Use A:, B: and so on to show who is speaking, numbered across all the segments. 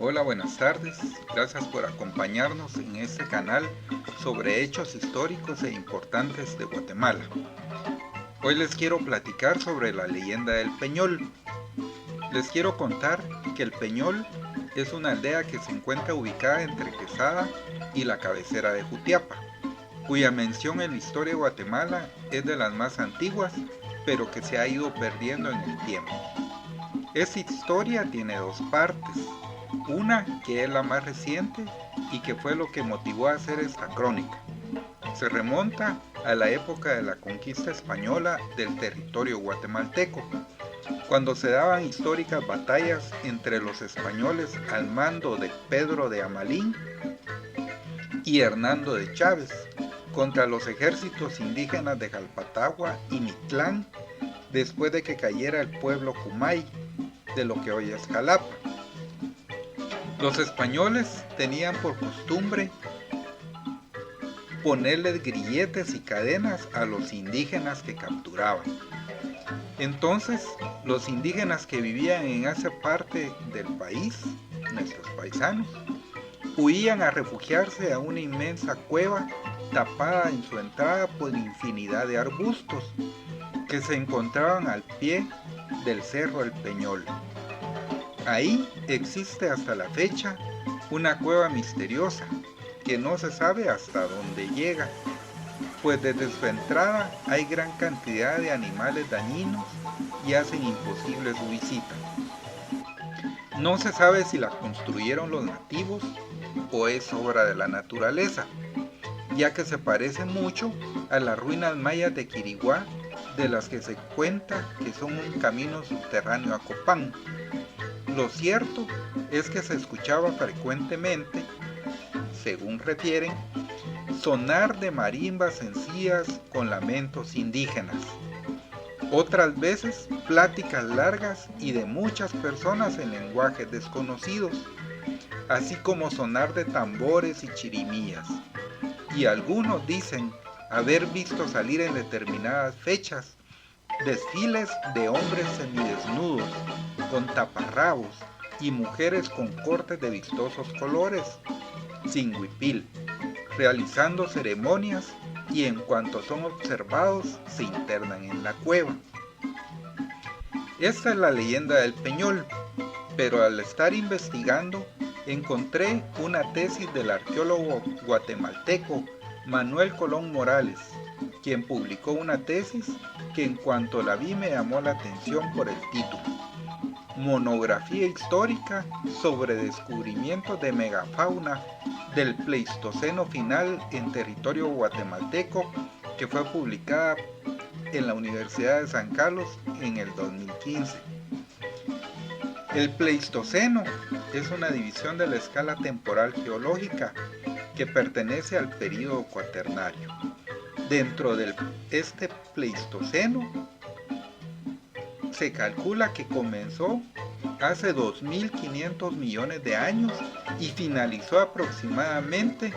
A: Hola, buenas tardes. Gracias por acompañarnos en este canal sobre hechos históricos e importantes de Guatemala. Hoy les quiero platicar sobre la leyenda del Peñol. Les quiero contar que el Peñol es una aldea que se encuentra ubicada entre Quesada y la cabecera de Jutiapa, cuya mención en la historia de Guatemala es de las más antiguas, pero que se ha ido perdiendo en el tiempo. Esta historia tiene dos partes. Una que es la más reciente y que fue lo que motivó a hacer esta crónica. Se remonta a la época de la conquista española del territorio guatemalteco, cuando se daban históricas batallas entre los españoles al mando de Pedro de Amalín y Hernando de Chávez contra los ejércitos indígenas de Jalpatagua y Mitlán después de que cayera el pueblo Cumay de lo que hoy es Jalapa. Los españoles tenían por costumbre ponerles grilletes y cadenas a los indígenas que capturaban. Entonces, los indígenas que vivían en esa parte del país, nuestros paisanos, huían a refugiarse a una inmensa cueva tapada en su entrada por infinidad de arbustos que se encontraban al pie del cerro El Peñol. Ahí existe hasta la fecha una cueva misteriosa que no se sabe hasta dónde llega, pues desde su entrada hay gran cantidad de animales dañinos y hacen imposible su visita. No se sabe si la construyeron los nativos o es obra de la naturaleza, ya que se parece mucho a las ruinas mayas de Quiriguá, de las que se cuenta que son un camino subterráneo a Copán. Lo cierto es que se escuchaba frecuentemente, según refieren, sonar de marimbas sencillas con lamentos indígenas. Otras veces, pláticas largas y de muchas personas en lenguajes desconocidos, así como sonar de tambores y chirimías. Y algunos dicen haber visto salir en determinadas fechas desfiles de hombres semidesnudos, con taparrabos, y mujeres con cortes de vistosos colores, sin huipil, realizando ceremonias y en cuanto son observados se internan en la cueva. Esta es la leyenda del Peñol, pero al estar investigando encontré una tesis del arqueólogo guatemalteco Manuel Colón Morales, quien publicó una tesis que en cuanto la vi me llamó la atención por el título: Monografía histórica sobre descubrimientos de megafauna del Pleistoceno final en territorio guatemalteco, que fue publicada en la Universidad de San Carlos en el 2015. El Pleistoceno es una división de la escala temporal geológica que pertenece al período cuaternario. Dentro de este Pleistoceno se calcula que comenzó hace 2.500 millones de años y finalizó aproximadamente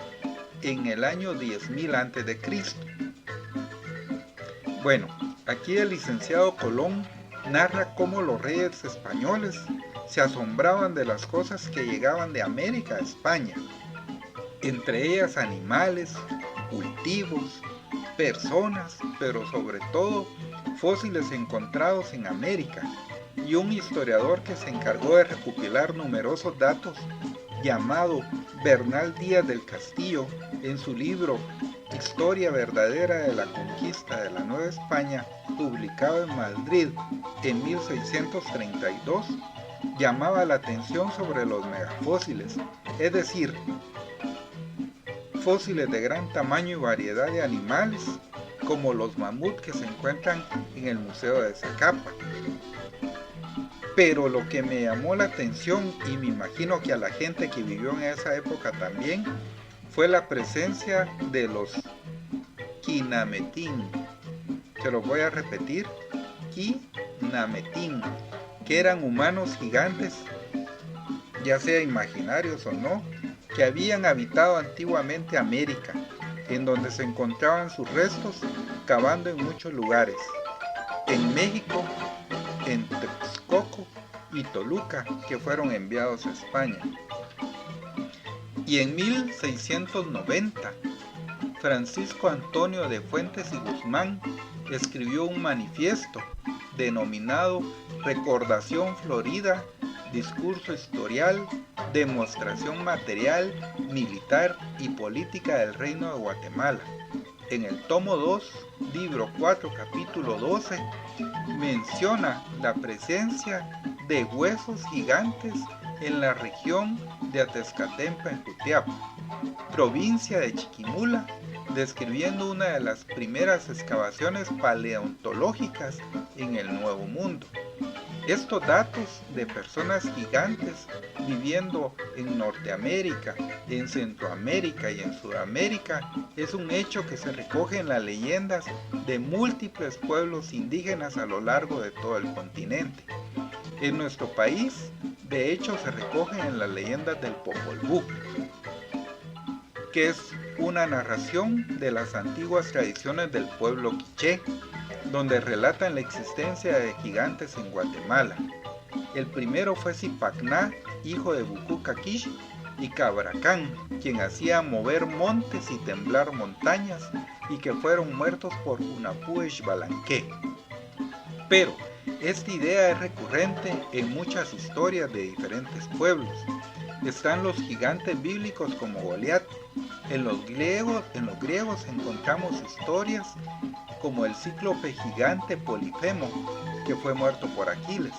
A: en el año 10.000 a.C. Bueno, aquí el licenciado Colón narra cómo los reyes españoles se asombraban de las cosas que llegaban de América a España, entre ellas animales, cultivos, personas, pero sobre todo fósiles encontrados en América, y un historiador que se encargó de recopilar numerosos datos, llamado Bernal Díaz del Castillo, en su libro Historia verdadera de la conquista de la Nueva España, publicado en Madrid en 1632, llamaba la atención sobre los megafósiles, es decir, fósiles de gran tamaño y variedad de animales, como los mamuts que se encuentran en el Museo de Zacapa. Pero lo que me llamó la atención, y me imagino que a la gente que vivió en esa época también, fue la presencia de los Quinametín. Se lo voy a repetir: Quinametín, que eran humanos gigantes, ya sea imaginarios o no, que habían habitado antiguamente América, en donde se encontraban sus restos cavando en muchos lugares, en México, en Texcoco y Toluca, que fueron enviados a España. Y en 1690, Francisco Antonio de Fuentes y Guzmán escribió un manifiesto denominado Recordación Florida, Discurso Historial, Demostración Material, Militar y Política del Reino de Guatemala. En el tomo 2, libro 4, capítulo 12, menciona la presencia de huesos gigantes en la región de Atezcatempa, en Jutiapa, provincia de Chiquimula, describiendo una de las primeras excavaciones paleontológicas en el Nuevo Mundo. Estos datos de personas gigantes viviendo en Norteamérica, en Centroamérica y en Sudamérica es un hecho que se recoge en las leyendas de múltiples pueblos indígenas a lo largo de todo el continente. En nuestro país, de hecho, se recogen en las leyendas del Popol Vuh, que es una narración de las antiguas tradiciones del pueblo quiché, donde relatan la existencia de gigantes en Guatemala. El primero fue Zipacná, hijo de Bucú Caquish, y Cabracán, quien hacía mover montes y temblar montañas, y que fueron muertos por Hunahpu Xbalanque. Pero esta idea es recurrente en muchas historias de diferentes pueblos. Están los gigantes bíblicos como Goliat. En los griegos encontramos historias como el cíclope gigante Polifemo, que fue muerto por Aquiles.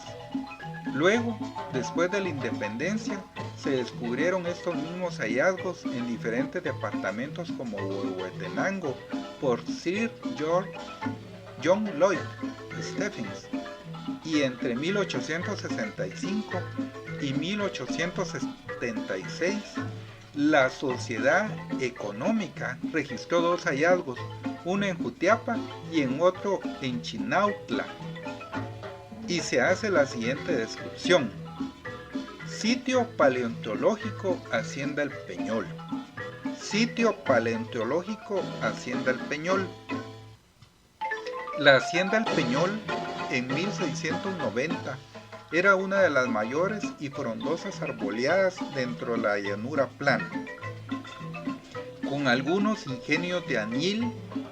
A: Luego, después de la independencia, se descubrieron estos mismos hallazgos en diferentes departamentos como Huehuetenango por Sir John Lloyd Stephens, y entre 1865 y 1876, la Sociedad Económica registró dos hallazgos, uno en Jutiapa y en otro en Chinautla, y se hace la siguiente descripción: sitio paleontológico Hacienda El Peñol. Sitio paleontológico Hacienda El Peñol. La Hacienda El Peñol en 1690 era una de las mayores y frondosas arboleadas dentro de la llanura plana, con algunos ingenios de añil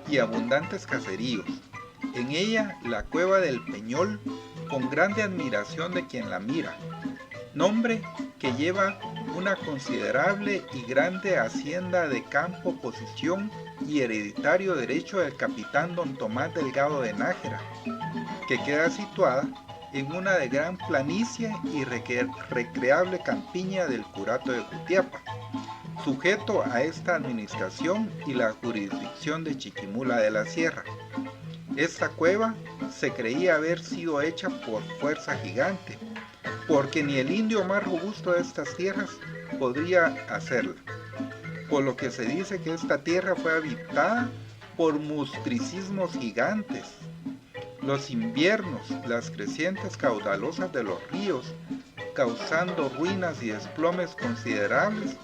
A: y abundantes caseríos. En ella la cueva del Peñol, con grande admiración de quien la mira, nombre que lleva una considerable y grande hacienda de campo, posesión y hereditario derecho del capitán don Tomás Delgado de Nájera, que queda situada en una de gran planicie y recreable campiña del curato de Jutiapa, sujeto a esta administración y la jurisdicción de Chiquimula de la Sierra. Esta cueva se creía haber sido hecha por fuerza gigante, porque ni el indio más robusto de estas tierras podría hacerla, por lo que se dice que esta tierra fue habitada por mustricismos gigantes. Los inviernos, las crecientes caudalosas de los ríos, causando ruinas y desplomes considerables,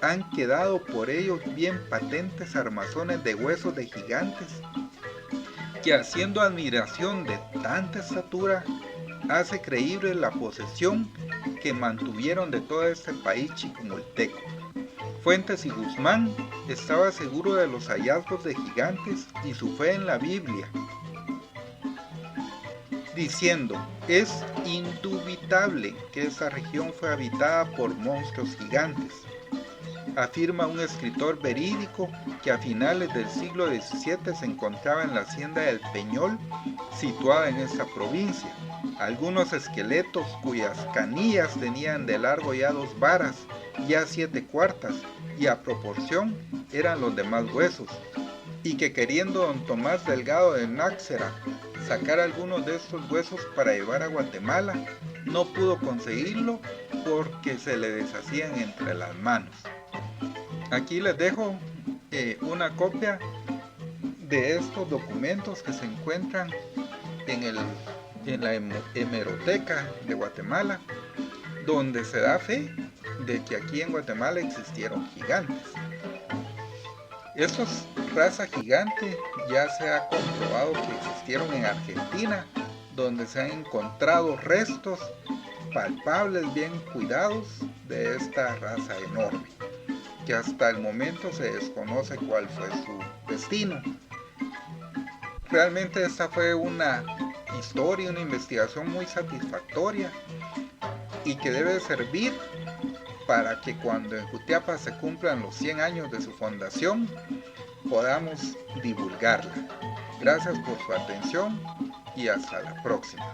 A: han quedado por ellos bien patentes armazones de huesos de gigantes, que haciendo admiración de tanta estatura, hace creíble la posesión que mantuvieron de todo este país chiquimulteco. Fuentes y Guzmán estaba seguro de los hallazgos de gigantes y su fe en la Biblia, diciendo: es indubitable que esa región fue habitada por monstruos gigantes. Afirma un escritor verídico que a finales del siglo XVII se encontraba en la hacienda del Peñol, situada en esta provincia, algunos esqueletos cuyas canillas tenían de largo ya 2 varas, ya 7 cuartas, y a proporción eran los demás huesos, y que queriendo don Tomás Delgado de Nájera sacar algunos de estos huesos para llevar a Guatemala, no pudo conseguirlo porque se le deshacían entre las manos. Aquí les dejo una copia de estos documentos que se encuentran en la hemeroteca de Guatemala, donde se da fe de que aquí en Guatemala existieron gigantes. Estos raza gigante ya se ha comprobado que existieron en Argentina, donde se han encontrado restos palpables bien cuidados de esta raza enorme. que hasta el momento se desconoce cuál fue su destino. Realmente esta fue una historia, una investigación muy satisfactoria y que debe servir para que cuando en Jutiapa se cumplan los 100 años de su fundación podamos divulgarla. Gracias por su atención y hasta la próxima.